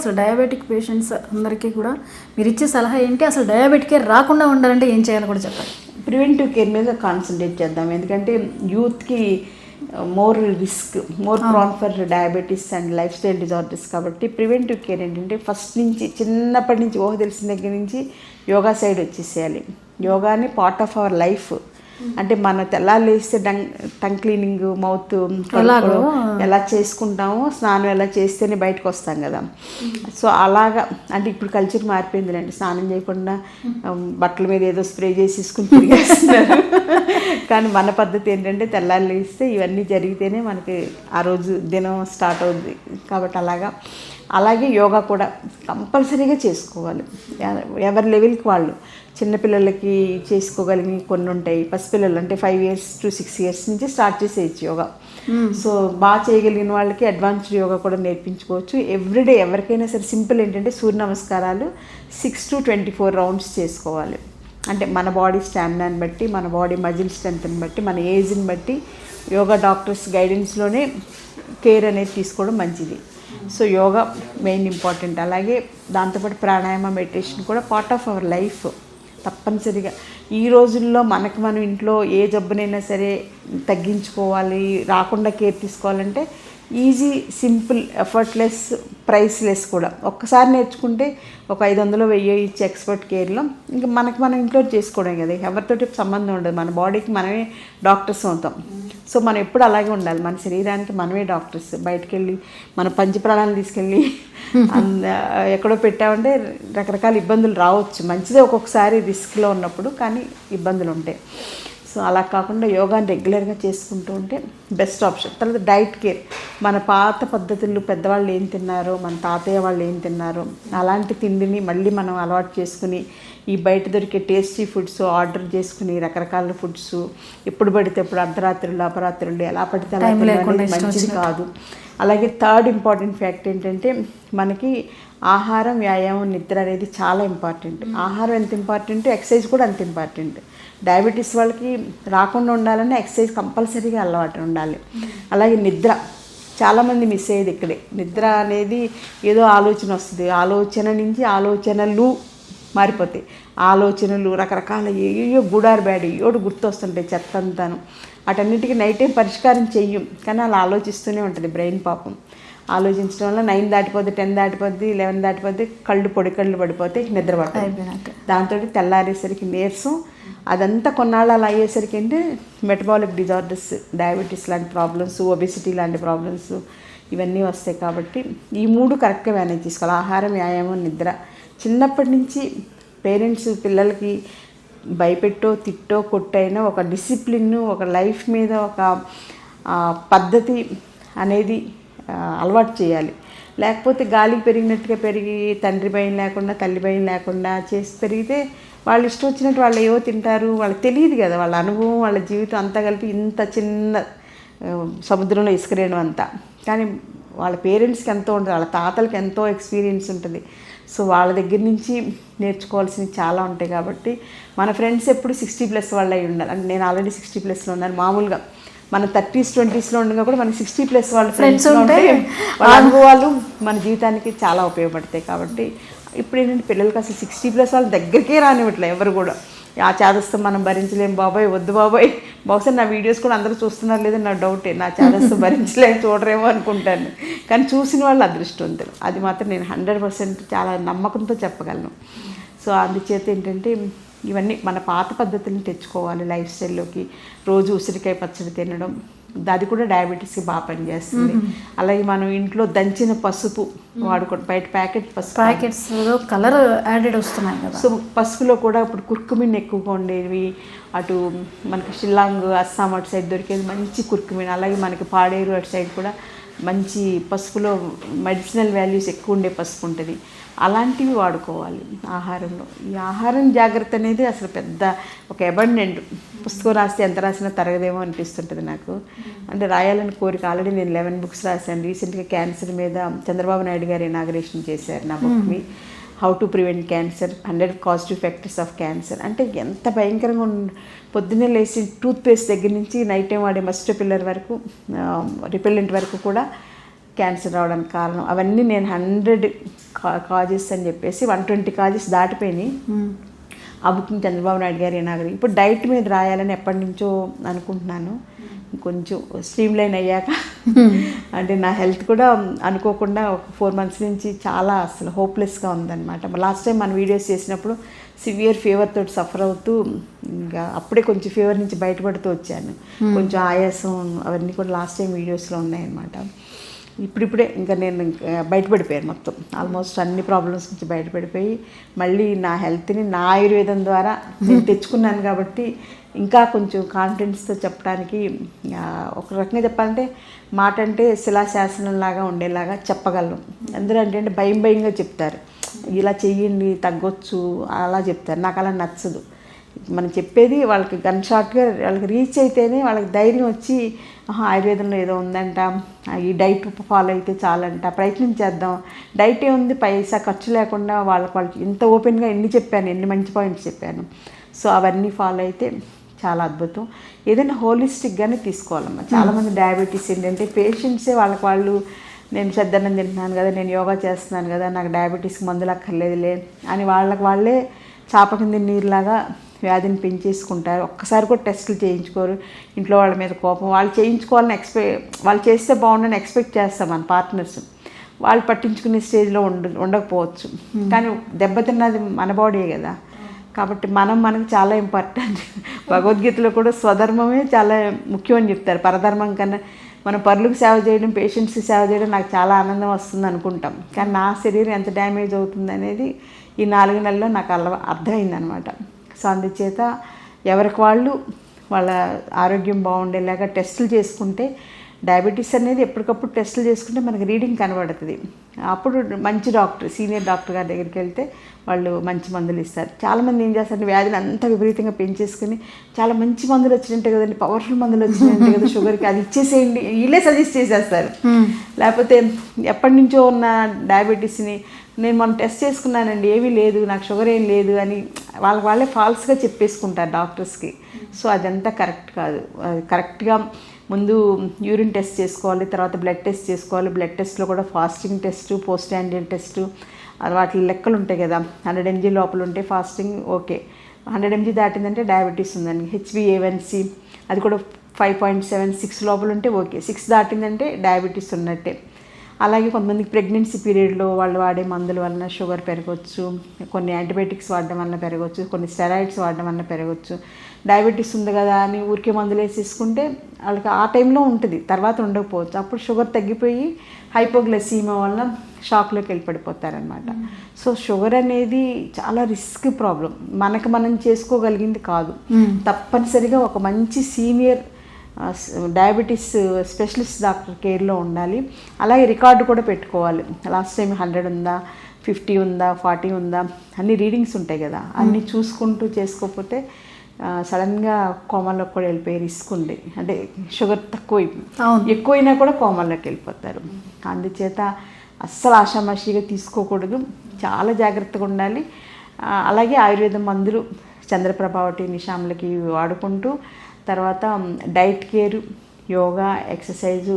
అసలు diabetic patients అందరికీ కూడా మీరు ఇచ్చే సలహా ఏంటి? అసలు డయాబెటికే రాకుండా ఉండాలంటే ఏం చేయాలో కూడా చెప్పండి. ప్రివెంటివ్ కేర్ మీద కాన్సన్ట్రేట్ చేద్దాం. ఎందుకంటే యూత్కి more risk, more prone for diabetes and lifestyle disorders. కాబట్టి ప్రివెంటివ్ కేర్ ఏంటంటే ఫస్ట్ నుంచి, చిన్నప్పటి నుంచి, ఊహ తెలిసిన దగ్గర నుంచి యోగా సైడ్ వచ్చేసేయాలి. యోగాని పార్ట్ ఆఫ్ అవర్ లైఫ్. అంటే మన తెల్లారు లేస్తే టంగ్ క్లీనింగ్, మౌత్ ఎలా చేసుకుంటామో, స్నానం ఎలా చేస్తేనే బయటకు వస్తాం కదా. సో అలాగా, అంటే ఇప్పుడు కల్చర్ మారిపోయిందిలేండి. స్నానం చేయకుండా బట్టల మీద ఏదో స్ప్రే చేసేసుకుని తిరిగేస్తున్నారు. కానీ మన పద్ధతి ఏంటంటే తెల్లారు లేస్తే ఇవన్నీ జరిగితేనే మనకి ఆ రోజు దినం స్టార్ట్ అవుద్ది. కాబట్టి అలాగే యోగా కూడా కంపల్సరీగా చేసుకోవాలి. ఎవరి లెవెల్కి వాళ్ళు. చిన్నపిల్లలకి చేసుకోగలిగి కొన్ని ఉంటాయి. పసిపిల్లలు అంటే 5 years to 6 years నుంచి స్టార్ట్ చేసేయచ్చు యోగా. సో బాగా చేయగలిగిన వాళ్ళకి అడ్వాన్స్డ్ యోగా కూడా నేర్పించుకోవచ్చు. ఎవ్రీడే ఎవరికైనా సరే సింపుల్ ఏంటంటే సూర్య నమస్కారాలు 6 to 24 rounds చేసుకోవాలి. అంటే మన బాడీ స్టామినాని బట్టి, మన బాడీ మజిల్ స్ట్రెంత్ని బట్టి, మన ఏజ్ని బట్టి యోగా డాక్టర్స్ గైడెన్స్లోనే కేర్ అనేది తీసుకోవడం మంచిది. So yoga main important. అలాగే దాంతోపాటు ప్రాణాయామ, మెడిటేషన్ కూడా పార్ట్ ఆఫ్ అవర్ లైఫ్ తప్పనిసరిగా. ఈ రోజుల్లో మనం ఇంట్లో ఏ జబ్బునైనా సరే తగ్గించుకోవాలి, రాకుండా కేర్ తీసుకోవాలంటే ఈజీ, సింపుల్, ఎఫర్ట్లెస్, ప్రైస్లెస్ కూడా. ఒక్కసారి నేర్చుకుంటే ఒక 500-1000 ఇచ్చే ఎక్స్పర్ట్ కేర్లో ఇంకా మనం ఇంట్లో చేసుకోవడం కదా. ఎవరితోటి సంబంధం ఉండదు. మన బాడీకి మనమే డాక్టర్స్ అవుతాం. సో మనం ఎప్పుడు అలాగే ఉండాలి. మన శరీరానికి మనమే డాక్టర్స్. బయటకు వెళ్ళి మన పంచప్రాణాలను తీసుకెళ్ళి ఎక్కడో పెట్టామంటే రకరకాల ఇబ్బందులు రావచ్చు. మంచిదే ఒక్కొక్కసారి రిస్క్లో ఉన్నప్పుడు, కానీ ఇబ్బందులు ఉంటాయి. సో అలా కాకుండా యోగాని రెగ్యులర్గా చేసుకుంటూ ఉంటే బెస్ట్ ఆప్షన్. తర్వాత డైట్ కేర్. మన పాత పద్ధతులు, పెద్దవాళ్ళు ఏం తిన్నారో, మన తాతయ్య వాళ్ళు ఏం తిన్నారో అలాంటి తిండిని మళ్ళీ మనం అలవాటు చేసుకుని, ఈ బయట దొరికే టేస్టీ ఫుడ్స్ ఆర్డర్ చేసుకుని, రకరకాల ఫుడ్స్ ఎప్పుడు పడితే ఎప్పుడు, అర్ధరాత్రులు, అపరాత్రులు, ఎలా పడితే అలా మంచిది కాదు. అలాగే థర్డ్ ఇంపార్టెంట్ ఫ్యాక్ట్ ఏంటంటే మనకి ఆహారం, వ్యాయామం, నిద్ర అనేది చాలా ఇంపార్టెంట్. ఆహారం ఎంత ఇంపార్టెంట్, ఎక్సర్సైజ్ కూడా అంత ఇంపార్టెంట్. డయాబెటీస్ వాళ్ళకి రాకుండా ఉండాలంటే ఎక్సర్సైజ్ కంపల్సరీగా అలవాటు ఉండాలి. అలాగే నిద్ర చాలామంది మిస్ అయ్యేది ఇక్కడే. నిద్ర అనేది ఏదో ఆలోచన వస్తుంది, ఆలోచన నుంచి ఆలోచనలు మారిపోతాయి. ఆలోచనలు రకరకాల ఏయో గుడార్ బ్యాడ్ ఏడు గుర్తొస్తుంటాయి, చెత్త అంతాను. వాటన్నిటికీ నైట్ టైం పరిష్కారం చెయ్యం, కానీ అలా ఆలోచిస్తూనే ఉంటుంది బ్రెయిన్. పాపం ఆలోచించడం వల్ల 9 దాటిపోద్ది, 10 దాటిపోద్ది, 11 దాటిపోద్ది, పొడి కళ్ళు పడిపోతాయి, నిద్ర పడుతుంది. దాంతో తెల్లారేసరికి నీరసం. అదంతా కొన్నాళ్ళు అలా అయ్యేసరికి అంటే మెటబాలిక్ డిజార్డర్స్, డయాబెటీస్ లాంటి ప్రాబ్లమ్స్, ఒబెసిటీ లాంటి ప్రాబ్లమ్స్ ఇవన్నీ వస్తాయి. కాబట్టి ఈ 3 కరెక్ట్గా మేనేజ్ చేసుకోవాలి. ఆహారం, వ్యాయామం, నిద్ర. చిన్నప్పటి నుంచి పేరెంట్స్ పిల్లలకి భయపెట్టో, తిట్టో, కొట్టైనా ఒక డిసిప్లిన్, ఒక లైఫ్ మీద ఒక పద్ధతి అనేది అలవాటు చేయాలి. లేకపోతే గాలికి పెరిగినట్టుగా పెరిగి తండ్రి భయం లేకుండా, తల్లి భయం లేకుండా చేసి పెరిగితే వాళ్ళు ఇష్టం వచ్చినట్టు వాళ్ళు ఏవో తింటారు. వాళ్ళకి తెలియదు కదా, వాళ్ళ అనుభవం, వాళ్ళ జీవితం అంతా కలిపి ఇంత చిన్న సముద్రంలో ఇసుకరేణం అంతా. కానీ వాళ్ళ పేరెంట్స్కి ఎంతో ఉంటుంది, వాళ్ళ తాతలకి ఎంతో ఎక్స్పీరియన్స్ ఉంటుంది. సో వాళ్ళ దగ్గర నుంచి నేర్చుకోవాల్సినవి చాలా ఉంటాయి. కాబట్టి మన ఫ్రెండ్స్ ఎప్పుడు 60+ వాళ్ళు అయి ఉండాలి. అంటే నేను ఆల్రెడీ 60+లో ఉన్నాను. మామూలుగా మన 30s 20sలో ఉండగా కూడా మనకి 60+ వాళ్ళ ఫ్రెండ్స్ ఉంటే వాళ్ళ అనుభవాలు మన జీవితానికి చాలా ఉపయోగపడతాయి. కాబట్టి ఇప్పుడు ఏంటంటే పిల్లలకి అసలు 60+ వాళ్ళ దగ్గరికే రానివ్వట్లేదు ఎవరు కూడా. ఆ చేదస్తం మనం భరించలేము బాబాయ్, వద్దు బాబాయ్. బహుశా నా వీడియోస్ కూడా అందరూ చూస్తున్నారు లేదని నా డౌటే. నా చేదస్తం భరించలేము, చూడరేమో అనుకుంటాను. కానీ చూసిన వాళ్ళు అదృష్టవంతులు. అది మాత్రం నేను 100% చాలా నమ్మకంతో చెప్పగలను. సో అందుచేత ఏంటంటే ఇవన్నీ మన పాత పద్ధతులను తెచ్చుకోవాలి లైఫ్ స్టైల్లోకి. రోజు ఉసిరికాయ పచ్చడి తినడం, అది కూడా డయాబెటీస్కి బాగా పనిచేస్తుంది. అలాగే మనం ఇంట్లో దంచిన పసుపు వాడుకోవడం. బయట ప్యాకెట్స్ కలర్ యాడెడ్ వస్తున్నాయి కదా. సో పసుపులో కూడా ఇప్పుడు కుర్కుమిన్ ఎక్కువగా ఉండేవి. అటు మనకి షిల్లాంగ్, అస్సాం అటు సైడ్ దొరికేది మంచి కుర్కుమిన్. అలాగే మనకి పాడేరు అటు సైడ్ కూడా మంచి పసుపులో మెడిసినల్ వాల్యూస్ ఎక్కువ ఉండే పసుపు ఉంటుంది. అలాంటివి వాడుకోవాలి ఆహారంలో. ఈ ఆహారం జాగ్రత్త అనేది అసలు పెద్ద ఒక అబండెంట్. పుస్తకం రాస్తే ఎంత రాసినా తరగదేమో అనిపిస్తుంటుంది నాకు. అంటే రాయాలని కోరిక. ఆల్రెడీ నేను 11 books రాశాను. రీసెంట్గా క్యాన్సర్ మీద చంద్రబాబు నాయుడు గారు ఇనాగరేషన్ చేశారు నా బుక్ని. How to prevent cancer, 100 positive factors of cancer. అంటే ఎంత భయంకరంగా పొద్దున్నే లేచి టూత్ పేస్ట్ దగ్గర నుంచి నైట్ టైం వాడే మస్కిటో పిల్లర్ వరకు, రిపెల్లెంట్ వరకు కూడా క్యాన్సర్ రావడానికి కారణం అవన్నీ నేను 100 కాజెస్ అని చెప్పేసి 120 కాజెస్ దాటిపోయినాయి. ఆ బుక్ని చంద్రబాబు నాయుడు గారు ఏనాగరు. ఇప్పుడు డైట్ మీద రాయాలని ఎప్పటి నుంచో అనుకుంటున్నాను. కొంచెం స్ట్రీమ్ లైన్ అయ్యాక అంటే నా హెల్త్ కూడా అనుకోకుండా ఒక 4 months నుంచి చాలా అసలు హోప్లెస్గా ఉందన్నమాట. లాస్ట్ టైం మన వీడియోస్ చేసినప్పుడు సివియర్ ఫీవర్ తోటి సఫర్ అవుతూ ఇంకా అప్పుడే కొంచెం ఫీవర్ నుంచి బయటపడుతూ వచ్చాను. కొంచెం ఆయాసం అవన్నీ కూడా లాస్ట్ టైం వీడియోస్లో ఉన్నాయన్నమాట. ఇప్పుడిప్పుడే ఇంకా నేను బయటపడిపోయాను మొత్తం. ఆల్మోస్ట్ అన్ని ప్రాబ్లమ్స్ నుంచి బయటపడిపోయి మళ్ళీ నా హెల్త్ని నా ఆయుర్వేదం ద్వారా నేను తెచ్చుకున్నాను కాబట్టి ఇంకా కొంచెం కాన్ఫిడెన్స్తో చెప్పడానికి, ఒక రకంగా చెప్పాలంటే మాట అంటే శిలాశాసనంలాగా ఉండేలాగా చెప్పగలను. అందరూ అంటే భయంగా చెప్తారు, ఇలా చెయ్యండి తగ్గొచ్చు అలా చెప్తారు. నాకు అలా నచ్చదు. మనం చెప్పేది వాళ్ళకి గన్ షాట్గా వాళ్ళకి రీచ్ అయితేనే వాళ్ళకి ధైర్యం వచ్చి ఆయుర్వేదంలో ఏదో ఉందంట, ఈ డైట్ ఫాలో అయితే చాలంట, ప్రయత్నం చేద్దాం, డైట్ ఏముంది పైసా ఖర్చు లేకుండా వాళ్ళకి ఇంత ఓపెన్గా ఎన్ని చెప్పాను, ఎన్ని మంచి పాయింట్స్ చెప్పాను. సో అవన్నీ ఫాలో అయితే చాలా అద్భుతం. ఏదైనా హోలిస్టిక్గానే తీసుకోవాలమ్మా. చాలామంది డయాబెటీస్ ఏంటంటే పేషెంట్సే వాళ్ళు నేను శ్రద్ధనం తింటున్నాను కదా, నేను యోగా చేస్తున్నాను కదా, నాకు డయాబెటీస్కి మందులు అక్కర్లేదులే అని వాళ్ళే చాప కింద నీరులాగా వ్యాధిని పెంచేసుకుంటారు. ఒక్కసారి కూడా టెస్టులు చేయించుకోరు. ఇంట్లో వాళ్ళ మీద కోపం, వాళ్ళు చేయించుకోవాలని వాళ్ళు చేస్తే బాగుండని ఎక్స్పెక్ట్ చేస్తాం మన పార్ట్నర్స్. వాళ్ళు పట్టించుకునే స్టేజ్లో ఉండకపోవచ్చు, కానీ దెబ్బతిన్నది మన బాడీ కదా. కాబట్టి మనకు చాలా ఇంపార్టెంట్. భగవద్గీతలో కూడా స్వధర్మమే చాలా ముఖ్యం అని చెప్తారు. పరధర్మం కన్నా మనం పరులకు సేవ చేయడం, పేషెంట్స్కి సేవ చేయడం నాకు చాలా ఆనందం వస్తుంది అనుకుంటాం. కానీ నా శరీరం ఎంత డ్యామేజ్ అవుతుంది అనేది ఈ 4 నెలల్లో నాకు అర్థమైందనమాట. సో అందుచేత ఎవరికి వాళ్ళ ఆరోగ్యం బాగుండేలాగా టెస్టులు చేసుకుంటే, డయాబెటీస్ అనేది ఎప్పటికప్పుడు టెస్టులు చేసుకుంటే మనకి రీడింగ్ కనబడుతుంది. అప్పుడు మంచి డాక్టర్, సీనియర్ డాక్టర్ గారి దగ్గరికి వెళ్తే వాళ్ళు మంచి మందులు ఇస్తారు. చాలామంది ఏం చేస్తారంటే వ్యాధిని అంతా విపరీతంగా పెంచేసుకుని చాలా మంచి మందులు వచ్చినట్టే కదండి, పవర్ఫుల్ మందులు వచ్చినట్టే కదా షుగర్కి, అది ఇచ్చేసేయండి, వీళ్ళే సజెస్ట్ చేసేస్తారు. లేకపోతే ఎప్పటి నుంచో ఉన్న డయాబెటీస్ని నేను మనం టెస్ట్ చేసుకున్నానండి, ఏమీ లేదు, నాకు షుగర్ ఏం లేదు అని వాళ్ళే ఫాల్స్గా చెప్పేసుకుంటారు డాక్టర్స్కి. సో అదంతా కరెక్ట్ కాదు. కరెక్ట్గా ముందు యూరిన్ టెస్ట్ చేసుకోవాలి, తర్వాత బ్లడ్ టెస్ట్ చేసుకోవాలి. బ్లడ్ టెస్ట్లో కూడా ఫాస్టింగ్ టెస్టు, పోస్ట్ యాండియల్ టెస్టు, వాటి లెక్కలు ఉంటాయి కదా. 100 mg లోపల ఉంటే ఫాస్టింగ్ ఓకే, 100 mg దాటిందంటే డయాబెటీస్ ఉందండి. HbA1c అది కూడా 5.76 లోపల ఉంటే ఓకే, 6 దాటిందంటే డయాబెటీస్ ఉన్నట్టే. అలాగే కొంతమందికి ప్రెగ్నెన్సీ పీరియడ్లో వాళ్ళు వాడే మందుల వలన షుగర్ పెరగవచ్చు, కొన్ని యాంటీబయాటిక్స్ వాడడం వలన పెరగవచ్చు, కొన్ని స్టెరాయిడ్స్ వాడడం వలన పెరగవచ్చు. డయాబెటీస్ ఉంది కదా అని ఊరికే మందులు వేసేసుకుంటే వాళ్ళకి ఆ టైంలో ఉంటుంది, తర్వాత ఉండకపోవచ్చు. అప్పుడు షుగర్ తగ్గిపోయి హైపోగ్లైసీమియా వల్ల షాక్లోకి వెళ్ళి పడిపోతారనమాట. సో షుగర్ అనేది చాలా రిస్క్ ప్రాబ్లం, మనం చేసుకోగలిగింది కాదు. తప్పనిసరిగా ఒక మంచి సీనియర్ డయాబెటీస్ స్పెషలిస్ట్ డాక్టర్ కేర్లో ఉండాలి. అలాగే రికార్డు కూడా పెట్టుకోవాలి. లాస్ట్ టైం 100 ఉందా, 50 ఉందా, 40 ఉందా, అన్ని రీడింగ్స్ ఉంటాయి కదా, అన్నీ చూసుకుంటూ చేసుకోకపోతే సడన్గా కోమాలోకి కూడా వెళ్ళిపోయే రిస్క్ ఉంది. అంటే షుగర్ ఎక్కువైనా కూడా కోమాలోకి వెళ్ళిపోతారు. అందుచేత అస్సలు ఆషామాషిగా తీసుకోకూడదు, చాలా జాగ్రత్తగా ఉండాలి. అలాగే ఆయుర్వేదం మందులు చంద్రప్రభావటి, నిషాములకి వాడుకుంటూ, తర్వాత diet care, yoga, exercise,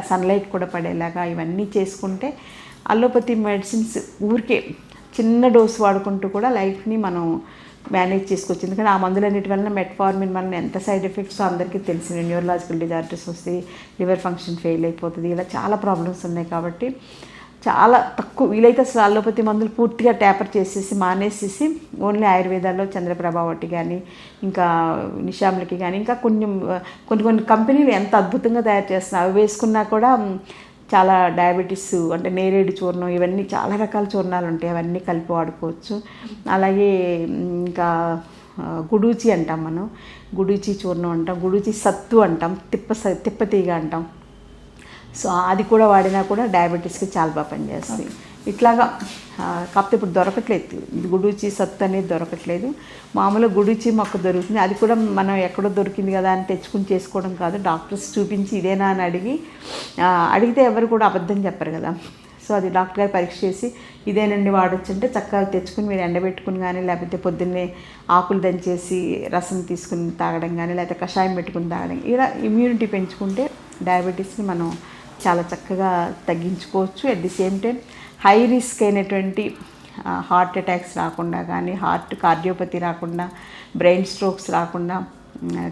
sunlight కూడా పడేలాగా ఇవన్నీ చేసుకుంటే అలోపతి మెడిసిన్స్ ఊరికే చిన్న డోసు వాడుకుంటూ కూడా లైఫ్ని మనం మేనేజ్ చేసుకోవచ్చు. ఎందుకంటే ఆ మందులన్నిటి వలన మెట్ఫార్మిన్ వలన ఎంత సైడ్ ఎఫెక్ట్స్ అందరికీ తెలిసింది. న్యూరలాజికల్ డిజార్డర్స్ వస్తాయి, లివర్ ఫంక్షన్ ఫెయిల్ అయిపోతుంది, ఇలా చాలా ప్రాబ్లమ్స్ ఉన్నాయి. కాబట్టి చాలా తక్కువ వీలైతే అసలు అలోపతి మందులు పూర్తిగా ట్యాపర్ చేసేసి మానేసేసి ఓన్లీ ఆయుర్వేదాల్లో చంద్రప్రభావటి కానీ, ఇంకా నిషాములకి కానీ, ఇంకా కొన్ని కంపెనీలు ఎంత అద్భుతంగా తయారు చేస్తున్నాయి, అవి వేసుకున్నా కూడా చాలా డయాబెటీస్ అంటే నేరేడు చూర్ణం, ఇవన్నీ చాలా రకాల చూర్ణాలు ఉంటాయి, అవన్నీ కలిపి వాడుకోవచ్చు. అలాగే ఇంకా గుడూచి అంటాం మనం, గుడూచి చూర్ణం అంటాం, గుడూచి సత్తు అంటాం, తిప్పతీగ అంటాం. సో అది కూడా వాడినా కూడా డయాబెటీస్కి చాలా బాగా పనిచేస్తుంది. ఇట్లాగా కాకపోతే ఇప్పుడు దొరకట్లేదు, గుడూచి సత్తు అనేది దొరకట్లేదు. మామూలుగా గుడూచి మొక్క దొరుకుతుంది, అది కూడా మనం ఎక్కడో దొరికింది కదా అని తెచ్చుకుని చేసుకోవడం కాదు, డాక్టర్స్ చూపించి ఇదేనా అని అడిగితే ఎవరు కూడా అబద్ధం చెప్పరు కదా. సో అది డాక్టర్ గారు పరీక్ష చేసి ఇదేనండి వాడచ్చు అంటే చక్కగా తెచ్చుకుని మీరు ఎండబెట్టుకుని కానీ, లేకపోతే పొద్దున్నే ఆకులు దంచేసి రసం తీసుకుని తాగడం కానీ, లేకపోతే కషాయం పెట్టుకుని తాగడం, ఇలా ఇమ్యూనిటీ పెంచుకుంటే డయాబెటీస్ని మనం చాలా చక్కగా తగ్గించుకోవచ్చు. At the same time high risk అయినటువంటి హార్ట్ అటాక్స్ రాకుండా కానీ, హార్ట్ కార్డియోపతి రాకుండా, బ్రెయిన్ స్ట్రోక్స్ రాకుండా,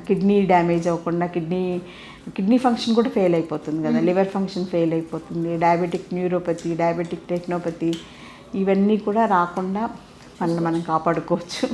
కిడ్నీ డ్యామేజ్ అవ్వకుండా, కిడ్నీ ఫంక్షన్ కూడా ఫెయిల్ అయిపోతుంది కదా, లివర్ ఫంక్షన్ ఫెయిల్ అయిపోతుంది, డయాబెటిక్ న్యూరోపతి, డయాబెటిక్ రెటినోపతి, ఇవన్నీ కూడా రాకుండా మనల్ని మనం కాపాడుకోవచ్చు.